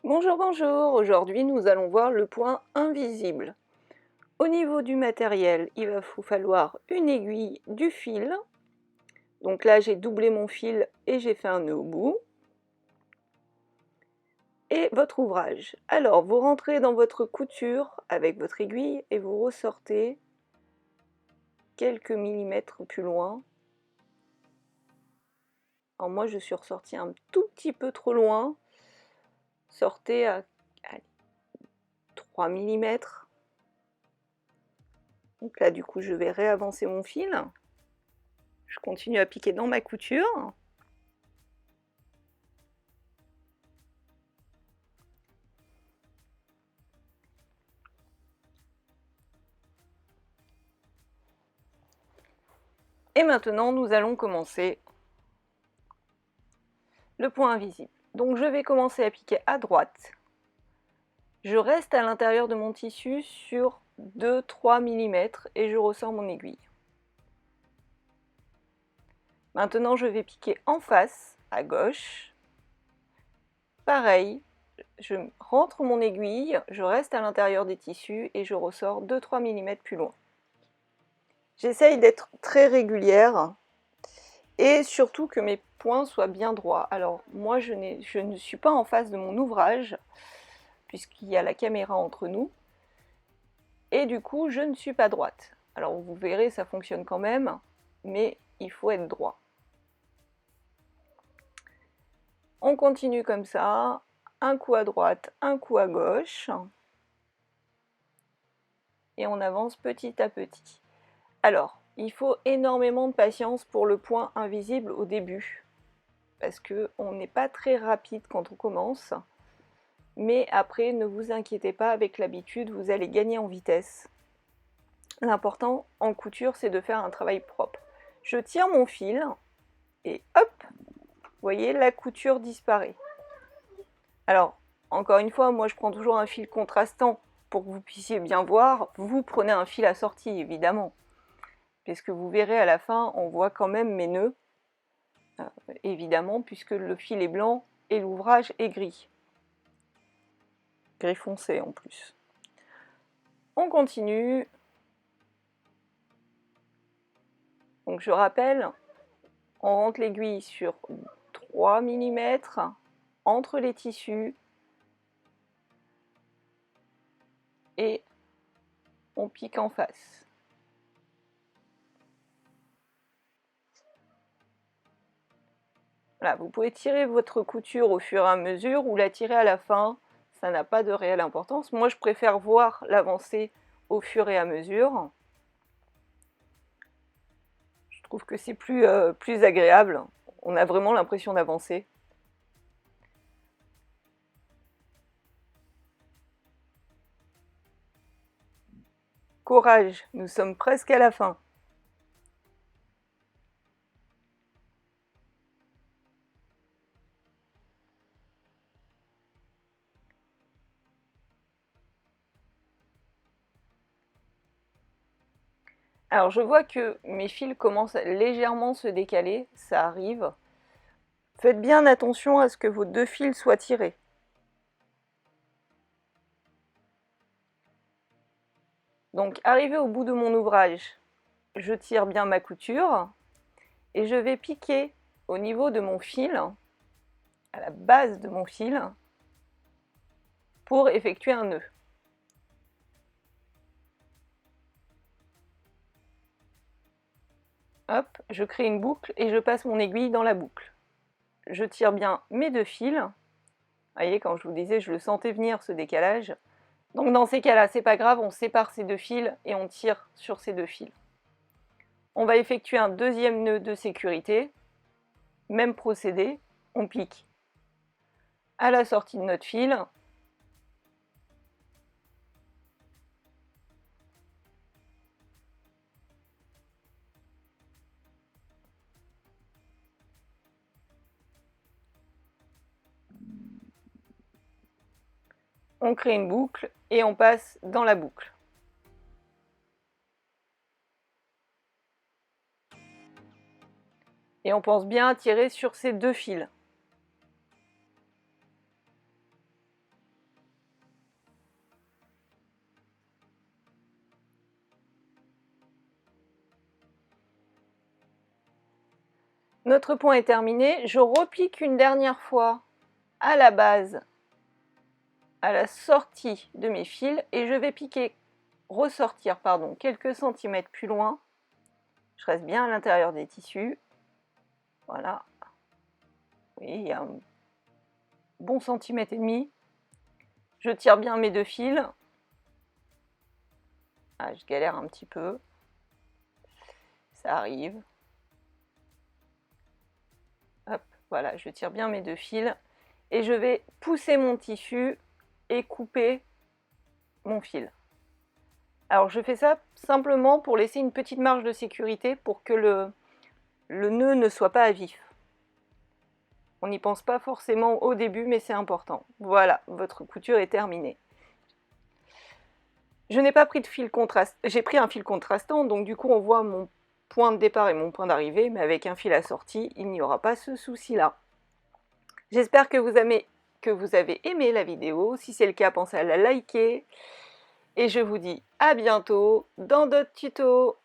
Bonjour, bonjour. Aujourd'hui, nous allons voir le point invisible. Au niveau du matériel, il va vous falloir une aiguille, du fil. Donc là, j'ai doublé mon fil et j'ai fait un nœud au bout. Et votre ouvrage. Alors, vous rentrez dans votre couture avec votre aiguille et vous ressortez quelques millimètres plus loin. Alors moi, je suis ressortie un tout petit peu trop loin. Sortez à 3 millimètres. Donc là, du coup, je vais réavancer mon fil. Je continue à piquer dans ma couture. Et maintenant, nous allons commencer le point invisible. Donc je vais commencer à piquer à droite. Je reste à l'intérieur de mon tissu sur 2-3 mm et je ressors mon aiguille. Maintenant, je vais piquer en face, à gauche. Pareil, je rentre mon aiguille, je reste à l'intérieur des tissus et je ressors 2-3 mm plus loin. J'essaye d'être très régulière et surtout que mes points soient bien droits. Alors moi, je ne suis pas en face de mon ouvrage, puisqu'il y a la caméra entre nous, et du coup, je ne suis pas droite. Alors vous verrez, ça fonctionne quand même, mais il faut être droit. On continue comme ça, un coup à droite, un coup à gauche, et on avance petit à petit. Alors, il faut énormément de patience pour le point invisible au début, parce qu'on n'est pas très rapide quand on commence, mais après, ne vous inquiétez pas, avec l'habitude, vous allez gagner en vitesse. L'important en couture, c'est de faire un travail propre. Je tire mon fil, et hop, vous voyez, la couture disparaît. Alors, encore une fois, moi je prends toujours un fil contrastant pour que vous puissiez bien voir. Vous prenez un fil assorti, évidemment, puisque vous verrez à la fin, on voit quand même mes nœuds, évidemment, puisque le fil est blanc et l'ouvrage est gris. Gris foncé en plus. On continue. Donc je rappelle, on rentre l'aiguille sur 3 mm entre les tissus et on pique en face. Voilà, vous pouvez tirer votre couture au fur et à mesure ou la tirer à la fin, ça n'a pas de réelle importance. Moi, je préfère voir l'avancée au fur et à mesure. Je trouve que c'est plus agréable. On a vraiment l'impression d'avancer. Courage, nous sommes presque à la fin. Alors je vois que mes fils commencent à légèrement se décaler, ça arrive. Faites bien attention à ce que vos deux fils soient tirés. Donc arrivé au bout de mon ouvrage, je tire bien ma couture et je vais piquer au niveau de mon fil, à la base de mon fil, pour effectuer un nœud. Hop, je crée une boucle et je passe mon aiguille dans la boucle. Je tire bien mes deux fils. Vous voyez, quand je vous disais, je le sentais venir ce décalage. Donc dans ces cas-là, c'est pas grave, on sépare ces deux fils et on tire sur ces deux fils. On va effectuer un deuxième nœud de sécurité. Même procédé, on pique à la sortie de notre fil. On crée une boucle et on passe dans la boucle. Et on pense bien à tirer sur ces deux fils. Notre point est terminé. Je repique une dernière fois à la base, à la sortie de mes fils, et je vais ressortir quelques centimètres plus loin. Je reste bien à l'intérieur des tissus. Voilà. Oui, il y a un bon centimètre et demi. Je tire bien mes 2 fils. Ah, je galère un petit peu. Ça arrive. Hop, voilà, je tire bien mes 2 fils. Et je vais pousser mon tissu et couper mon fil. Alors je fais ça simplement pour laisser une petite marge de sécurité pour que le nœud ne soit pas à vif. On n'y pense pas forcément au début, mais c'est important. Voilà, votre couture est terminée. Je n'ai pas pris de fil contrastant, j'ai pris un fil contrastant, donc du coup on voit mon point de départ et mon point d'arrivée, mais avec un fil assorti, il n'y aura pas ce souci-là. J'espère que vous avez aimé la vidéo. Si c'est le cas, pensez à la liker. Et je vous dis à bientôt dans d'autres tutos.